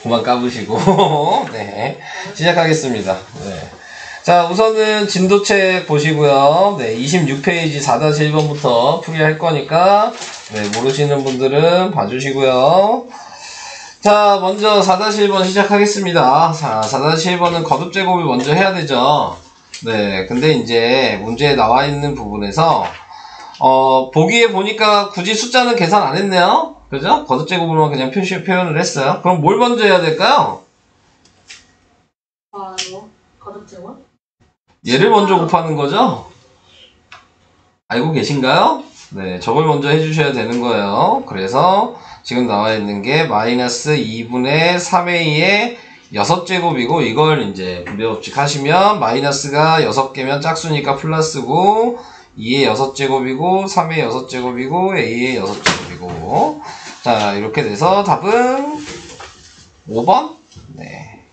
그만 까부시고 네, 시작하겠습니다. 네. 자, 우선은 진도책 보시고요. 네, 26페이지 4-1번부터 풀이할 거니까 네, 모르시는 분들은 봐주시고요. 자, 먼저 4-1번 시작하겠습니다. 자, 4-1번은 거듭 제곱을 먼저 해야 되죠. 네, 근데 이제 문제에 나와 있는 부분에서 보기에 보니까 굳이 숫자는 계산 안 했네요. 그죠? 거듭 제곱으로만 그냥 표현을 했어요. 그럼 뭘 먼저 해야 될까요? 거듭 제곱? 얘를 먼저 곱하는 거죠? 알고 계신가요? 네, 저걸 먼저 해주셔야 되는 거예요. 그래서 지금 나와 있는 게 마이너스 2분의 3a의 6제곱이고 이걸 이제 분배법칙 하시면 마이너스가 6개면 짝수니까 플러스고 2의 6제곱이고 3의 6제곱이고 a의 6제곱이고 자, 이렇게 돼서 답은 5번? 네,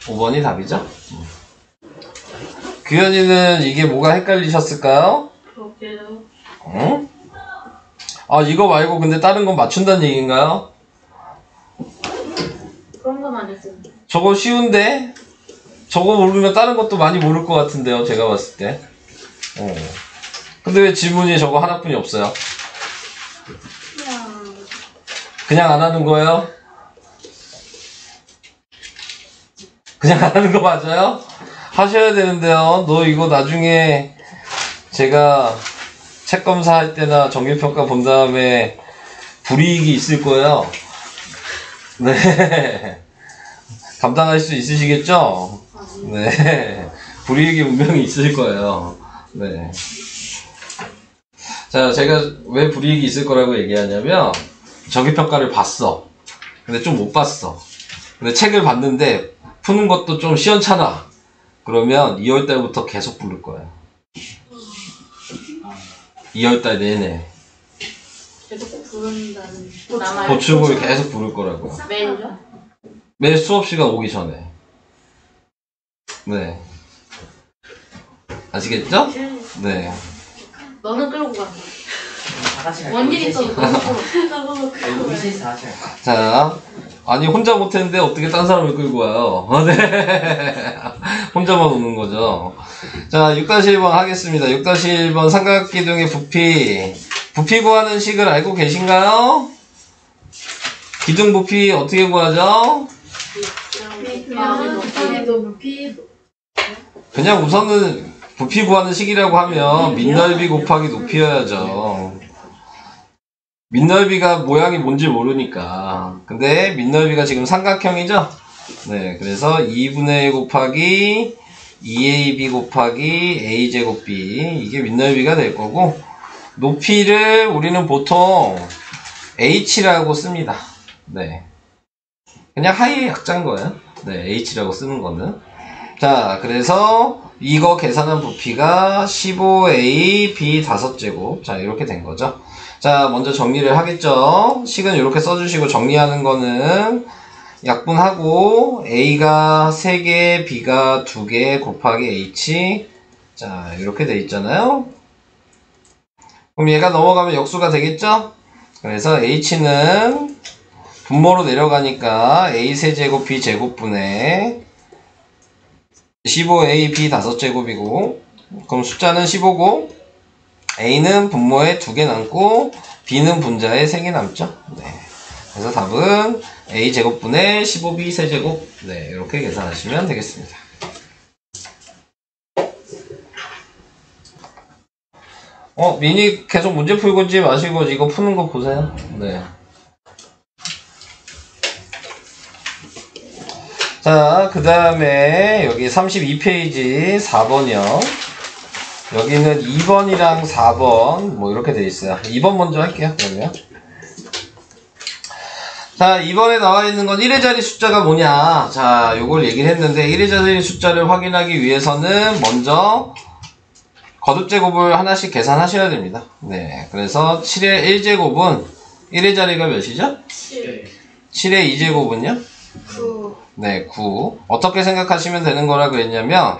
5번이 답이죠. 규현이는 이게 뭐가 헷갈리셨을까요? 그렇게요. 응? 아, 이거 말고 근데 다른 건 맞춘다는 얘기인가요? 그런 건 안 했어요. 저거 쉬운데? 저거 모르면 다른 것도 많이 모를 것 같은데요, 제가 봤을 때. 근데 왜 질문이 저거 하나뿐이 없어요? 그냥 안 하는 거예요? 그냥 안 하는 거 맞아요? 하셔야 되는데요. 너 이거 나중에 제가 책 검사할 때나 정기평가 본 다음에 불이익이 있을 거예요. 네. 감당할 수 있으시겠죠? 네. 불이익이 분명히 있을 거예요. 네. 자, 제가 왜 불이익이 있을 거라고 얘기하냐면, 정기평가를 봤어. 근데 좀 못 봤어. 근데 책을 봤는데, 푸는 것도 좀 시원찮아. 그러면 2월달부터 계속 부를 거예요. 2월달 내내. 계속 부른다는. 보충을 계속 부를 거라고요. 매일요? 매 수업 시간 오기 전에. 네. 아시겠죠? 네. 너는 끌고 가. 다 같이 갈 원일 있어도 너는 끌고 가. 의실에서 하셔요. 자, 아니 혼자 못했는데 어떻게 딴 사람을 끌고 와요? 네. 혼자만 오는 거죠. 자, 6-1번 하겠습니다. 6-1번 삼각기둥의 부피 구하는 식을 알고 계신가요? 기둥 부피 어떻게 구하죠? 그냥 우선은 부피 구하는 식이라고 하면 밑넓이 곱하기 높이여야죠. 밑넓이가 모양이 뭔지 모르니까. 근데 밑넓이가 지금 삼각형이죠? 네, 그래서 2분의 1 곱하기 2ab 곱하기 a제곱 b 이게 밑넓이가 될 거고 높이를 우리는 보통 h라고 씁니다. 네, 그냥 하이의 약자인 거예요. 네, h라고 쓰는 거는. 자, 그래서 이거 계산한 부피가 15a b 5제곱. 자, 이렇게 된 거죠. 자, 먼저 정리를 하겠죠. 식은 이렇게 써주시고 정리하는 거는 약분하고 a가 3개, b가 2개 곱하기 h. 자, 이렇게 돼 있잖아요. 그럼 얘가 넘어가면 역수가 되겠죠? 그래서 h는 분모로 내려가니까 a 세제곱 b 제곱분의 15a b 5제곱이고 그럼 숫자는 15고 a는 분모에 2개 남고 b는 분자에 3개 남죠. 네. 그래서 답은 a 제곱분의 15b 세제곱. 네, 이렇게 계산하시면 되겠습니다. 미니 계속 문제 풀고 있지 마시고 이거 푸는 거 보세요. 네. 자, 그 다음에 여기 32페이지 4번이요. 여기는 2번이랑 4번 뭐 이렇게 돼 있어요. 2번 먼저 할게요. 그러면 자, 2번에 나와 있는 건 1의 자리 숫자가 뭐냐. 자, 요걸 얘기를 했는데 1의 자리 숫자를 확인하기 위해서는 먼저 거듭 제곱을 하나씩 계산하셔야 됩니다. 네, 그래서 7의 1제곱은 1의 자리가 몇이죠? 7. 7의 2제곱은요? 9. 네, 9. 어떻게 생각하시면 되는 거라 그랬냐면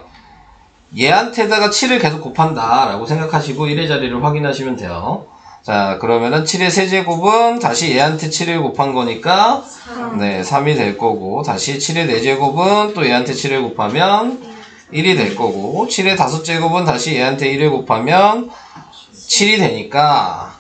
얘한테다가 7을 계속 곱한다 라고 생각하시고 1의 자리를 확인하시면 돼요. 자, 그러면은 7의 세제곱은 다시 얘한테 7을 곱한 거니까 3. 네, 3이 될 거고, 다시 7의 4제곱은 또 얘한테 7을 곱하면 1이 될 거고, 7의 5제곱은 다시 얘한테 1을 곱하면 7이 되니까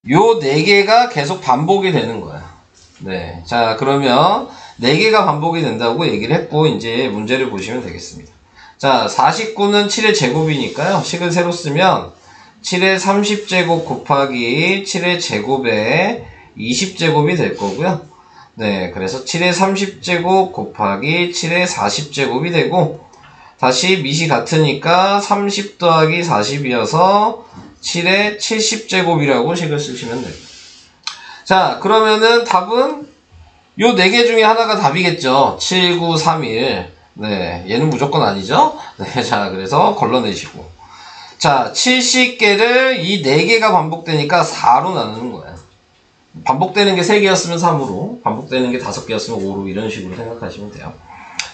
요 4개가 계속 반복이 되는 거야. 네. 자, 그러면 4개가 반복이 된다고 얘기를 했고, 이제 문제를 보시면 되겠습니다. 자, 49는 7의 제곱이니까요. 식을 새로 쓰면 7의 30제곱 곱하기 7의 제곱에 20제곱이 될 거고요. 네, 그래서 7의 30제곱 곱하기 7의 40제곱이 되고, 다시 밑이 같으니까 30 더하기 40이어서 7의 70제곱이라고 식을 쓰시면 돼요. 자, 그러면은 답은 요 4개 중에 하나가 답이겠죠. 7, 9, 3, 1. 네, 얘는 무조건 아니죠. 네, 자, 그래서 걸러내시고. 자, 70개를 이 4개가 반복되니까 4로 나누는 거예요. 반복되는 게 3개였으면 3으로, 반복되는 게 5개였으면 5로 이런 식으로 생각하시면 돼요.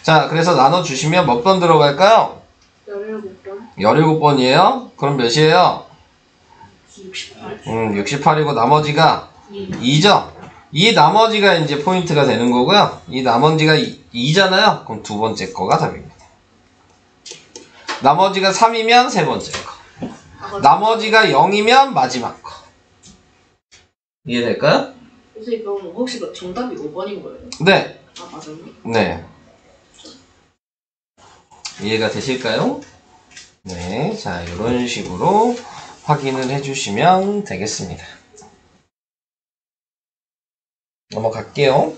자, 그래서 나눠주시면 몇 번 들어갈까요? 17번. 17번이에요. 그럼 몇이에요? 68. 68이고 나머지가 2죠? 이 나머지가 이제 포인트가 되는 거고요. 이 나머지가 2잖아요. 그럼 두 번째 거가 답입니다. 나머지가 3이면 세 번째 거. 나머지가 0이면 마지막 거. 이해될까요? 선생님, 그럼 혹시 정답이 5번인 거예요? 네. 아, 맞았네. 네. 이해가 되실까요? 네. 자, 이런 식으로 확인을 해주시면 되겠습니다. 넘어갈게요.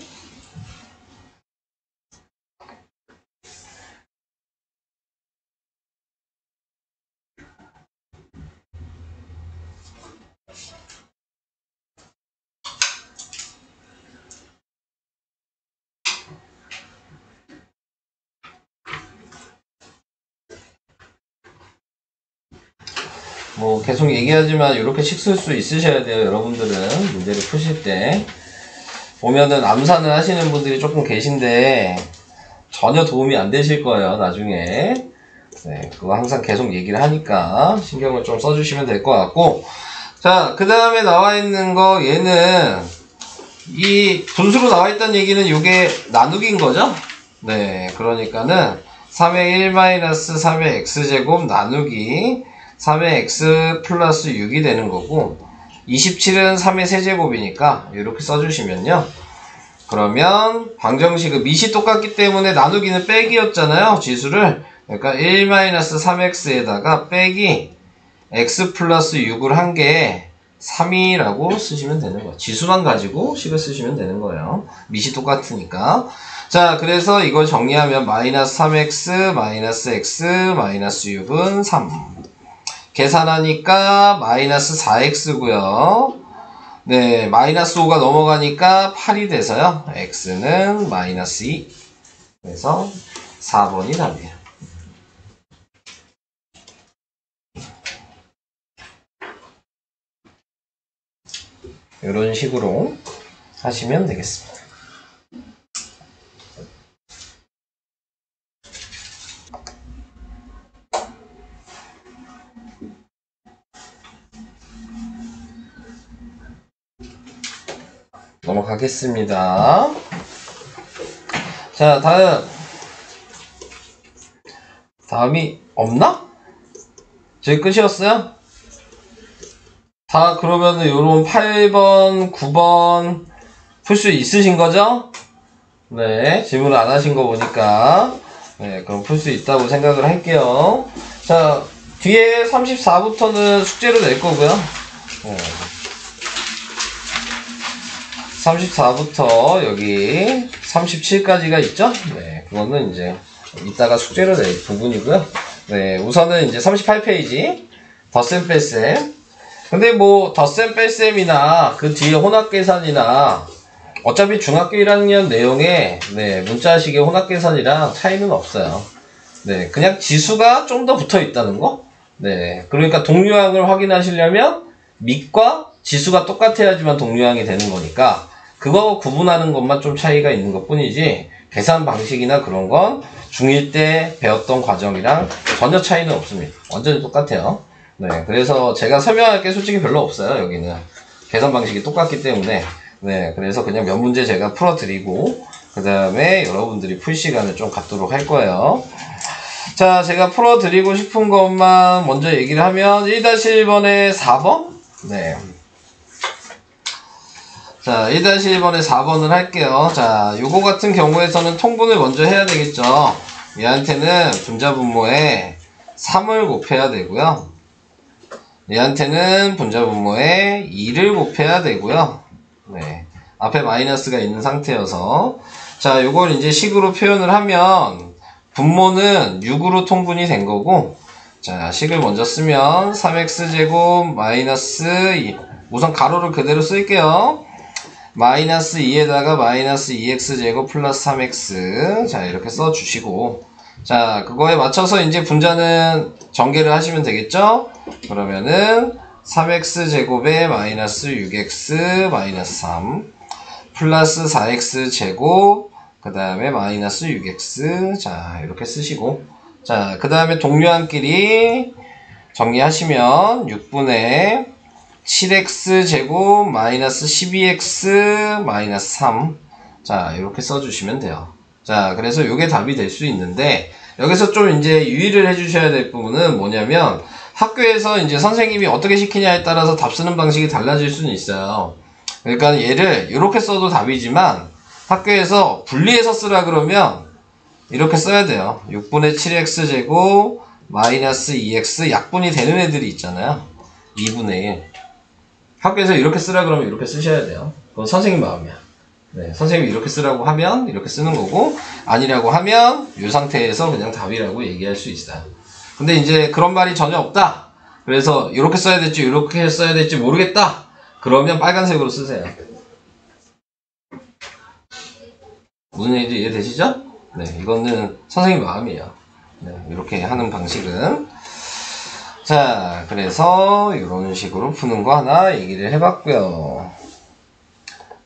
뭐 계속 얘기하지만 이렇게 식 쓸 수 있으셔야 돼요. 여러분들은 문제를 푸실 때 보면은 암산을 하시는 분들이 조금 계신데 전혀 도움이 안 되실 거예요. 나중에 네, 그거 항상 계속 얘기를 하니까 신경을 좀 써주시면 될 것 같고, 자, 그 다음에 나와 있는 거 얘는 이 분수로 나와 있다는 얘기는 이게 나누기인 거죠. 네, 그러니까는 3의 1-3의 x제곱 나누기 3의 x 플러스 6이 되는 거고, 27은 3의 세제곱이니까 이렇게 써주시면요. 그러면 방정식은 밑이 똑같기 때문에 나누기는 빼기였잖아요. 지수를. 그러니까 1-3x에다가 빼기 x 플러스 6을 한 게 3이라고 쓰시면 되는 거예요. 지수만 가지고 식을 쓰시면 되는 거예요. 밑이 똑같으니까. 자, 그래서 이걸 정리하면 마이너스 3x 마이너스 x 마이너스 6은 3. 계산하니까 마이너스 4x고요. 네, 마이너스 5가 넘어가니까 8이 돼서요. x는 마이너스 2. 그래서 4번이 답이에요. 이런 식으로 하시면 되겠습니다. 넘어가겠습니다. 자, 다음이 없나? 저희 끝이었어요? 다 그러면은 요런 8번, 9번 풀 수 있으신 거죠? 네, 질문을 안 하신 거 보니까 네, 그럼 풀 수 있다고 생각을 할게요. 자, 뒤에 34부터는 숙제로 낼 거고요. 네. 34부터 여기 37까지가 있죠? 네, 그거는 이제 이따가 숙제로 낼 부분이고요. 네, 우선은 이제 38페이지 덧셈 뺄셈. 근데 뭐 덧셈 뺄셈이나 그 뒤에 혼합계산이나 어차피 중학교 1학년 내용에 네, 문자식의 혼합계산이랑 차이는 없어요. 네, 그냥 지수가 좀 더 붙어 있다는 거. 네, 그러니까 동류항을 확인하시려면 밑과 지수가 똑같아야지만 동류항이 되는 거니까 그거 구분하는 것만 좀 차이가 있는 것 뿐이지 계산 방식이나 그런 건 중1 때 배웠던 과정이랑 전혀 차이는 없습니다. 완전히 똑같아요. 네, 그래서 제가 설명할 게 솔직히 별로 없어요. 여기는 계산 방식이 똑같기 때문에. 네, 그래서 그냥 몇 문제 제가 풀어드리고 그 다음에 여러분들이 풀 시간을 좀 갖도록 할 거예요. 자, 제가 풀어드리고 싶은 것만 먼저 얘기를 하면 1-1번에 4번? 네. 자, 1-1번에 4번을 할게요. 자, 요거 같은 경우에서는 통분을 먼저 해야 되겠죠. 얘한테는 분자분모에 3을 곱해야 되고요. 얘한테는 분자분모에 2를 곱해야 되고요. 네. 앞에 마이너스가 있는 상태여서. 자, 요걸 이제 식으로 표현을 하면 분모는 6으로 통분이 된 거고, 자, 식을 먼저 쓰면 3x제곱 마이너스 2. 우선 가로를 그대로 쓸게요. 마이너스 2에다가 마이너스 2x제곱 플러스 3x. 자, 이렇게 써주시고. 자, 그거에 맞춰서 이제 분자는 전개를 하시면 되겠죠? 그러면은 3x제곱에 마이너스 6x 마이너스 3 플러스 4x제곱 그 다음에 마이너스 6x. 자, 이렇게 쓰시고. 자, 그 다음에 동료한끼리 정리하시면 6분의 7x제곱 마이너스 12x 마이너스 3. 자, 이렇게 써주시면 돼요. 자, 그래서 이게 답이 될 수 있는데, 여기서 좀 이제 유의를 해주셔야 될 부분은 뭐냐면, 학교에서 이제 선생님이 어떻게 시키냐에 따라서 답 쓰는 방식이 달라질 수는 있어요. 그러니까 얘를 이렇게 써도 답이지만, 학교에서 분리해서 쓰라 그러면, 이렇게 써야 돼요. 6분의 7x제곱 마이너스 2x 약분이 되는 애들이 있잖아요. 2분의 1. 학교에서 이렇게 쓰라 그러면 이렇게 쓰셔야 돼요. 그건 선생님 마음이야. 네, 선생님이 이렇게 쓰라고 하면 이렇게 쓰는 거고, 아니라고 하면 이 상태에서 그냥 답이라고 얘기할 수 있어요. 근데 이제 그런 말이 전혀 없다. 그래서 이렇게 써야 될지 이렇게 써야 될지 모르겠다. 그러면 빨간색으로 쓰세요. 무슨 얘기인지 이해되시죠? 네, 이거는 선생님 마음이에요. 네, 이렇게 하는 방식은. 자, 그래서 이런 식으로 푸는 거 하나 얘기를 해봤고요.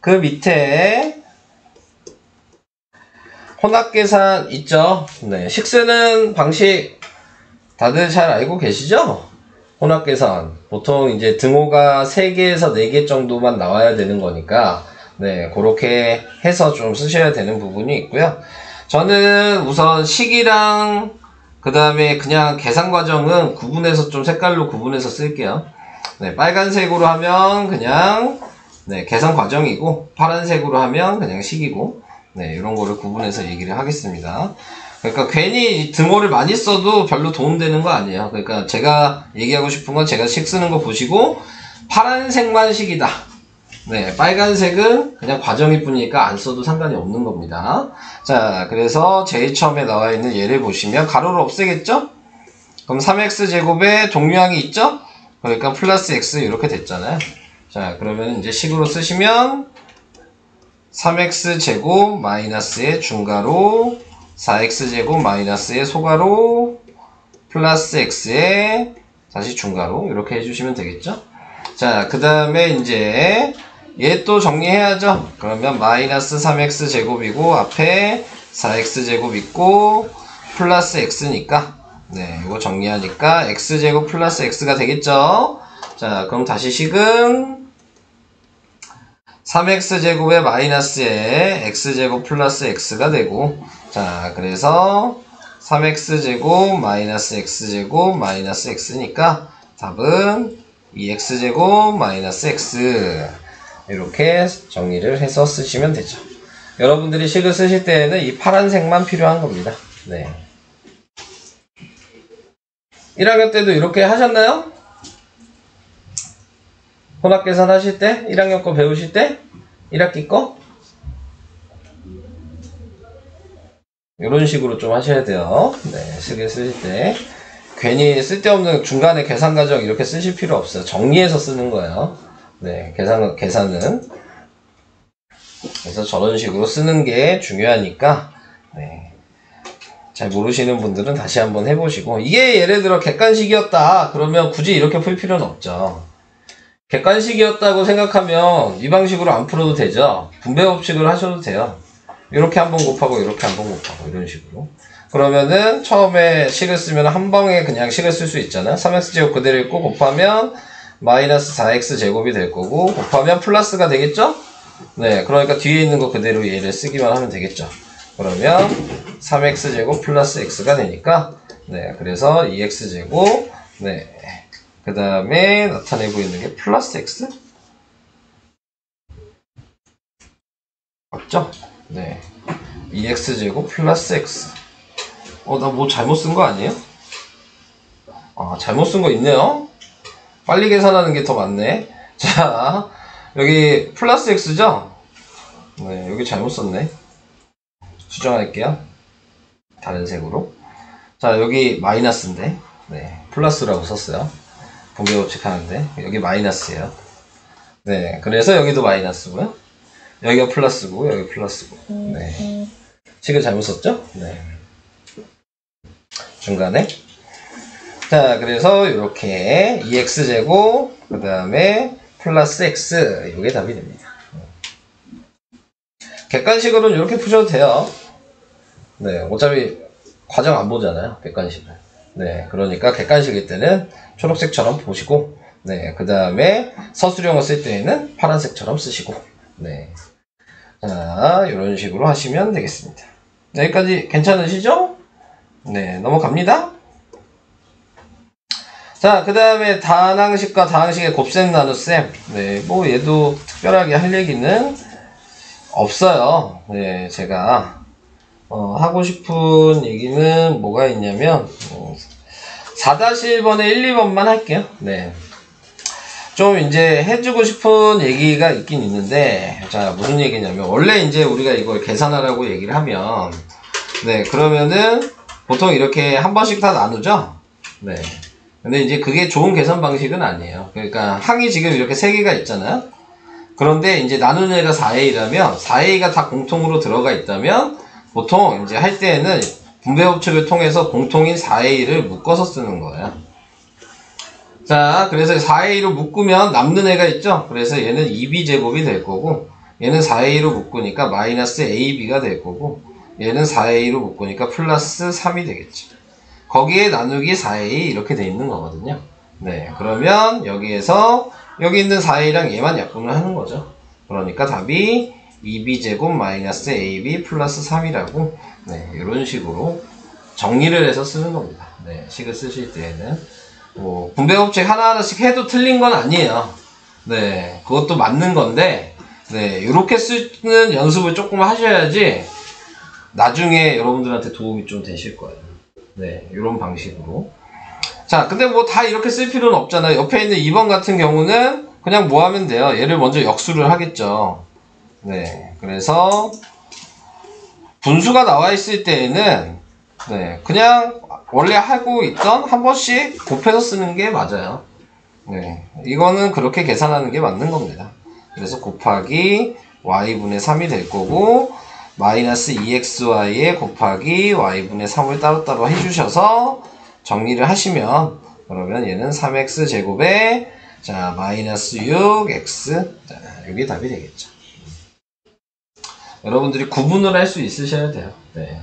그 밑에 혼합계산 있죠? 네, 식 쓰는 방식 다들 잘 알고 계시죠? 혼합계산 보통 이제 등호가 3개에서 4개 정도만 나와야 되는 거니까 네, 그렇게 해서 좀 쓰셔야 되는 부분이 있고요. 저는 우선 식이랑 그 다음에 그냥 계산 과정은 구분해서 좀 색깔로 구분해서 쓸게요. 네, 빨간색으로 하면 그냥 네, 계산 과정이고, 파란색으로 하면 그냥 식이고, 네, 이런 거를 구분해서 얘기를 하겠습니다. 그러니까 괜히 등호를 많이 써도 별로 도움되는 거 아니에요. 그러니까 제가 얘기하고 싶은 건 제가 식 쓰는 거 보시고, 파란색만 식이다. 네, 빨간색은 그냥 과정일 뿐이니까 안 써도 상관이 없는 겁니다. 자, 그래서 제일 처음에 나와 있는 예를 보시면 가로를 없애겠죠? 그럼 3x제곱에 동류항이 있죠? 그러니까 플러스 x 이렇게 됐잖아요. 자, 그러면 이제 식으로 쓰시면 3x제곱 마이너스의 중가로 4x제곱 마이너스의 소가로 플러스 x의 다시 중가로 이렇게 해주시면 되겠죠? 자, 그 다음에 이제 얘 또 정리해야죠. 그러면 마이너스 3x제곱이고 앞에 4x제곱 있고 플러스 x니까 네, 이거 정리하니까 x제곱 플러스 x가 되겠죠? 자, 그럼 다시 식은 3x제곱에 마이너스에 x제곱 플러스 x가 되고, 자, 그래서 3x제곱 마이너스 x제곱 마이너스 x니까 답은 2x제곱 마이너스 x. 이렇게 정리를 해서 쓰시면 되죠. 여러분들이 식을 쓰실 때에는 이 파란색만 필요한 겁니다. 네. 1학년 때도 이렇게 하셨나요? 혼합계산 하실 때? 1학년 거 배우실 때? 1학기 거? 이런 식으로 좀 하셔야 돼요. 네, 식을 쓰실 때. 괜히 쓸데없는 중간에 계산 과정 이렇게 쓰실 필요 없어요. 정리해서 쓰는 거예요. 네, 계산은. 그래서 저런 식으로 쓰는 게 중요하니까, 네. 잘 모르시는 분들은 다시 한번 해보시고, 이게 예를 들어 객관식이었다. 그러면 굳이 이렇게 풀 필요는 없죠. 객관식이었다고 생각하면 이 방식으로 안 풀어도 되죠. 분배 법칙을 하셔도 돼요. 이렇게 한번 곱하고 이렇게 한번 곱하고 이런 식으로. 그러면은 처음에 식을 쓰면 한 방에 그냥 식을 쓸 수 있잖아. 3x제곱 그대로 있고 곱하면 마이너스 4x제곱이 될 거고 곱하면 플러스가 되겠죠? 네, 그러니까 뒤에 있는 거 그대로 얘를 쓰기만 하면 되겠죠. 그러면 3x제곱 플러스 x가 되니까 네, 그래서 2x제곱 네, 그 다음에 나타내고 있는 게 플러스 x? 맞죠? 네, 2x제곱 플러스 x. 나 뭐 잘못 쓴 거 아니에요? 아, 잘못 쓴 거 있네요? 빨리 계산하는 게 더 많네. 자, 여기 플러스 x죠? 네, 여기 잘못 썼네. 수정할게요. 다른 색으로. 자, 여기 마이너스인데, 네, 플러스라고 썼어요. 분배법칙 하는데, 여기 마이너스예요. 네, 그래서 여기도 마이너스고요. 여기가 플러스고, 여기 플러스고. 네. 식을 잘못 썼죠? 네. 중간에. 자, 그래서 이렇게 2x제곱, 그 다음에 플러스 x, 이게 답이 됩니다. 객관식으로는 이렇게 푸셔도 돼요. 네, 어차피 과정 안 보잖아요, 객관식을. 네, 그러니까 객관식일 때는 초록색처럼 보시고, 네, 그 다음에 서술형을 쓸 때에는 파란색처럼 쓰시고, 네. 자, 이런 식으로 하시면 되겠습니다. 여기까지 괜찮으시죠? 네, 넘어갑니다. 자, 그 다음에 다항식과 다항식의 곱셈 나눗셈. 네, 뭐 얘도 특별하게 할 얘기는 없어요. 네, 제가 하고 싶은 얘기는 뭐가 있냐면 4-1번에 1, 2번만 할게요. 네. 좀 이제 해주고 싶은 얘기가 있긴 있는데, 자, 무슨 얘기냐면, 원래 이제 우리가 이걸 계산하라고 얘기를 하면, 네, 그러면은 보통 이렇게 한 번씩 다 나누죠? 네. 근데 이제 그게 좋은 계산 방식은 아니에요. 그러니까 항이 지금 이렇게 3개가 있잖아요? 그런데 이제 나누는 애가 4a라면, 4a가 다 공통으로 들어가 있다면, 보통 이제 할 때에는 분배법칙을 통해서 공통인 4a를 묶어서 쓰는 거예요. 자, 그래서 4a로 묶으면 남는 애가 있죠? 그래서 얘는 2b제곱이 될 거고, 얘는 4a로 묶으니까 마이너스 ab가 될 거고, 얘는 4a로 묶으니까 플러스 3이 되겠죠. 거기에 나누기 4a 이렇게 돼 있는 거거든요. 네, 그러면 여기에서 여기 있는 4a랑 얘만 약분을 하는 거죠. 그러니까 답이 2b제곱 마이너스 ab 플러스 3이라고 네, 이런 식으로 정리를 해서 쓰는 겁니다. 네, 식을 쓰실 때에는 뭐 분배법칙 하나하나씩 해도 틀린 건 아니에요. 네, 그것도 맞는 건데 네, 이렇게 쓰는 연습을 조금 하셔야지 나중에 여러분들한테 도움이 좀 되실 거예요. 네, 이런 방식으로. 자, 근데 뭐 다 이렇게 쓸 필요는 없잖아요. 옆에 있는 2번 같은 경우는 그냥 뭐 하면 돼요? 얘를 먼저 역수를 하겠죠. 네, 그래서 분수가 나와 있을 때에는 네, 그냥 원래 하고 있던 한 번씩 곱해서 쓰는 게 맞아요. 네, 이거는 그렇게 계산하는 게 맞는 겁니다. 그래서 곱하기 y분의 3이 될 거고 마이너스 2xy에 곱하기 y분의 3을 따로따로 해주셔서 정리를 하시면 그러면 얘는 3x 제곱에 자 마이너스 6x 자 이게 답이 되겠죠. 여러분들이 구분을 할 수 있으셔야 돼요. 네,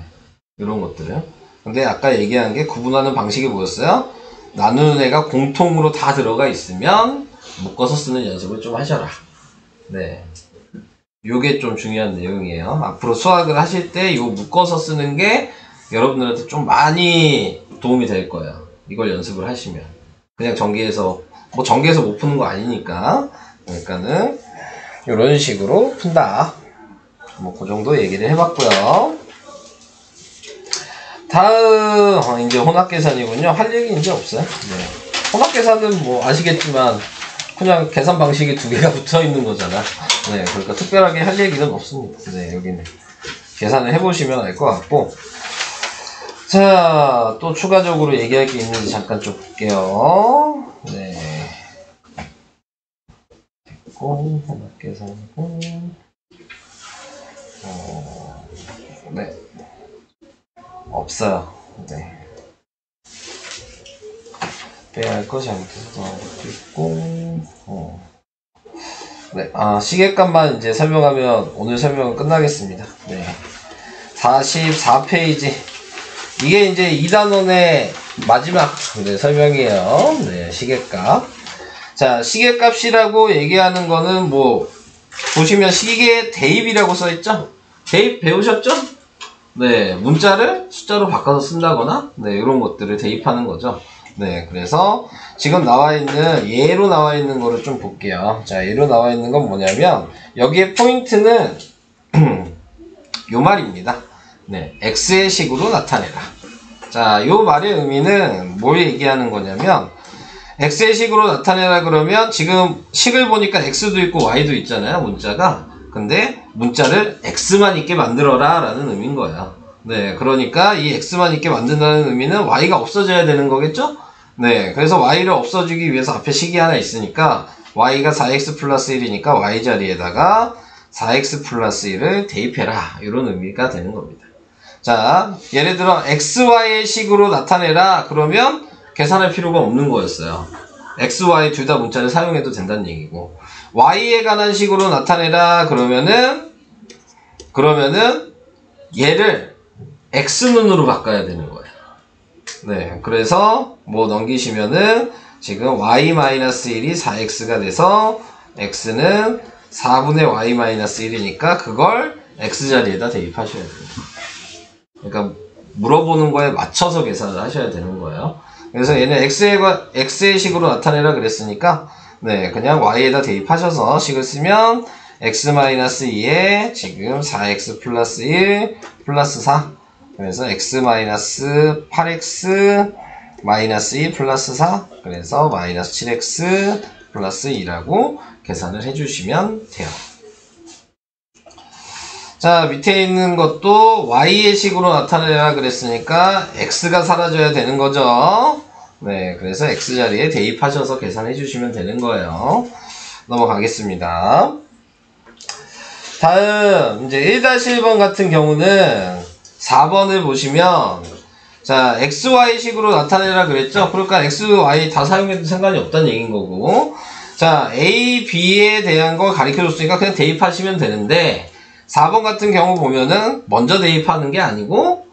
이런 것들은. 근데 아까 얘기한 게 구분하는 방식이 뭐였어요? 나누는 애가 공통으로 다 들어가 있으면 묶어서 쓰는 연습을 좀 하셔라. 네, 요게 좀 중요한 내용이에요. 앞으로 수학을 하실 때 요 묶어서 쓰는 게 여러분들한테 좀 많이 도움이 될 거예요. 이걸 연습을 하시면. 그냥 전기에서 뭐 전기에서 못 푸는 거 아니니까. 그러니까는 이런 식으로 푼다. 뭐 그 정도 얘기를 해봤고요. 다음 이제 혼합계산이군요. 할 얘기 이제 없어요. 네. 혼합계산은 뭐 아시겠지만 그냥 계산 방식이 2개가 붙어 있는 거잖아. 네, 그러니까 특별하게 할 얘기는 없습니다. 네, 여기는 계산을 해보시면 알 것 같고. 자, 또 추가적으로 얘기할 게 있는지 잠깐 좀 볼게요. 네. 됐고, 혼합계산이고. 네. 없어요. 네. 빼야 할 거 잘못해서 것도 있고. 네. 아, 시계값만 이제 설명하면 오늘 설명은 끝나겠습니다. 네. 44페이지. 이게 이제 2단원의 마지막 설명이에요. 네, 시계값. 자, 시계값이라고 얘기하는 거는 뭐 보시면 시계 대입이라고 써있죠? 대입 배우셨죠? 네, 문자를 숫자로 바꿔서 쓴다거나 네, 이런 것들을 대입하는 거죠. 네, 그래서 지금 나와 있는 예로 나와 있는 거를 좀 볼게요. 자, 예로 나와 있는 건 뭐냐면 여기에 포인트는 요 말입니다. 네, x의 식으로 나타내라. 자, 요 말의 의미는 뭘 얘기하는 거냐면 x의 식으로 나타내라 그러면 지금 식을 보니까 x도 있고 y도 있잖아요, 문자가. 근데 문자를 x만 있게 만들어라 라는 의미인 거예요. 네, 그러니까 이 x만 있게 만든다는 의미는 y가 없어져야 되는 거겠죠? 네, 그래서 y를 없어주기 위해서 앞에 식이 하나 있으니까 y가 4x 플러스 1이니까 y 자리에다가 4x 플러스 1을 대입해라, 이런 의미가 되는 겁니다. 자, 예를 들어 xy의 식으로 나타내라 그러면 계산할 필요가 없는 거였어요. x, y 둘 다 문자를 사용해도 된다는 얘기고, y에 관한 식으로 나타내라 그러면은 얘를 x눈으로 바꿔야 되는 거예요. 네, 그래서 뭐 넘기시면은 지금 y-1이 4x가 돼서 x는 4분의 y-1이니까 그걸 x자리에다 대입하셔야 돼요. 그러니까 물어보는 거에 맞춰서 계산을 하셔야 되는 거예요. 그래서 얘는 x의 식으로 나타내라 그랬으니까 네, 그냥 y에다 대입하셔서 식을 쓰면 x-2에 지금 4x 플러스 1 플러스 4, 그래서 x-8x 마이너스 2 플러스 4, 그래서 마이너스 7x 플러스 2라고 계산을 해주시면 돼요. 자, 밑에 있는 것도 y의 식으로 나타내라 그랬으니까 x가 사라져야 되는 거죠. 네, 그래서 x자리에 대입하셔서 계산해 주시면 되는 거예요. 넘어가겠습니다. 다음 이제 1-1번 같은 경우는 4번을 보시면, 자, xy식으로 나타내라 그랬죠? 그러니까 x, y 다 사용해도 상관이 없다는 얘기인 거고, 자, a, b에 대한 거 가르쳐 줬으니까 그냥 대입하시면 되는데, 4번 같은 경우 보면은 먼저 대입하는 게 아니고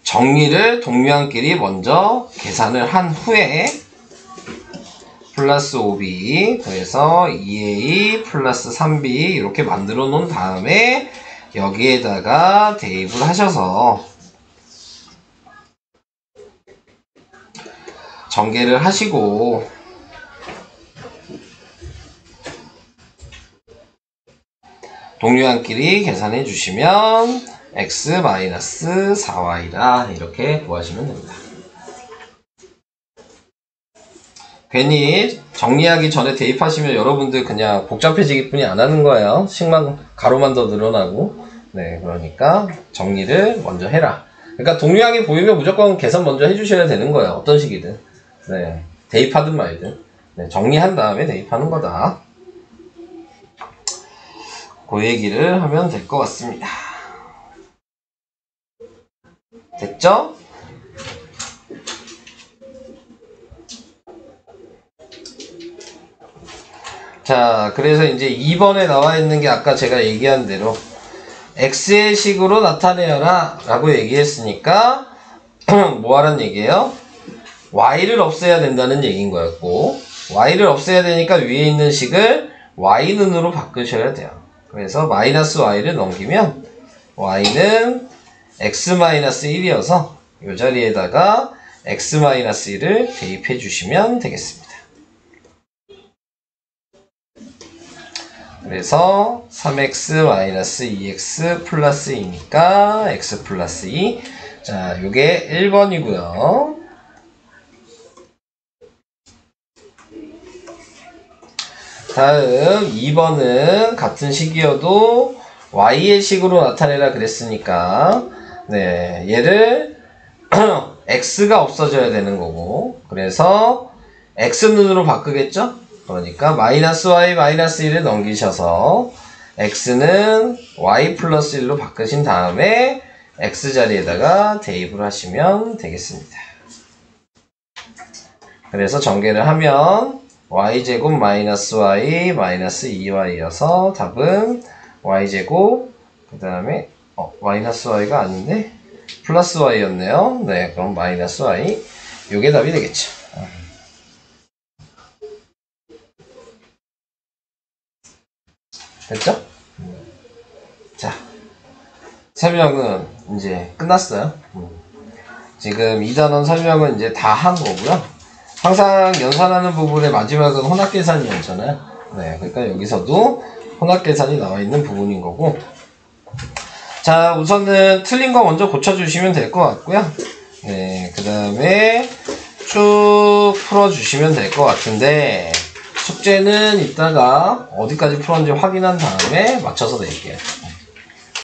정리를 동류항끼리 먼저 계산을 한 후에 플러스 5b, 그래서 2a 플러스 3b 이렇게 만들어 놓은 다음에 여기에다가 대입을 하셔서 전개를 하시고 동류항끼리 계산해 주시면 x-4y라 이렇게 구하시면 됩니다. 괜히 정리하기 전에 대입하시면 여러분들 그냥 복잡해지기 뿐이 안 하는 거예요. 식만 가로만 더 늘어나고. 네, 그러니까 정리를 먼저 해라. 그러니까 동류항이 보이면 무조건 계산 먼저 해주셔야 되는 거예요. 어떤 식이든. 네, 대입하든 말든. 네, 정리한 다음에 대입하는 거다. 그 얘기를 하면 될 것 같습니다. 됐죠? 자, 그래서 이제 2번에 나와 있는 게 아까 제가 얘기한 대로 x의 식으로 나타내어라 라고 얘기했으니까 뭐 하라는 얘기예요? y를 없애야 된다는 얘기인 거였고, y를 없애야 되니까 위에 있는 식을 y눈으로 바꾸셔야 돼요. 그래서 마이너스 y를 넘기면 y는 x-1이어서 이 자리에다가 x-1을 대입해 주시면 되겠습니다. 그래서 3x-2x 플러스 2니까 x 플러스 2. 자, 요게 1번이고요. 다음 2번은 같은 식이어도 y의 식으로 나타내라 그랬으니까 네, 얘를 x가 없어져야 되는 거고, 그래서 x눈으로 바꾸겠죠? 그러니까 마이너스 y 마이너스 1을 넘기셔서 x는 y 플러스 1로 바꾸신 다음에 x자리에다가 대입을 하시면 되겠습니다. 그래서 전개를 하면 y제곱 마이너스 y 마이너스 2y여서 답은 y제곱 그 다음에 마이너스 y가 아닌데 플러스 y였네요. 네, 그럼 마이너스 y. 요게 답이 되겠죠. 됐죠? 자, 설명은 이제 끝났어요. 지금 2단원 설명은 이제 다 한 거고요. 항상 연산하는 부분의 마지막은 혼합계산이었잖아요. 네, 그러니까 여기서도 혼합계산이 나와 있는 부분인 거고. 자, 우선은 틀린 거 먼저 고쳐주시면 될 것 같고요. 네, 그 다음에 쭉 풀어주시면 될 것 같은데, 숙제는 이따가 어디까지 풀었는지 확인한 다음에 맞춰서 낼게요.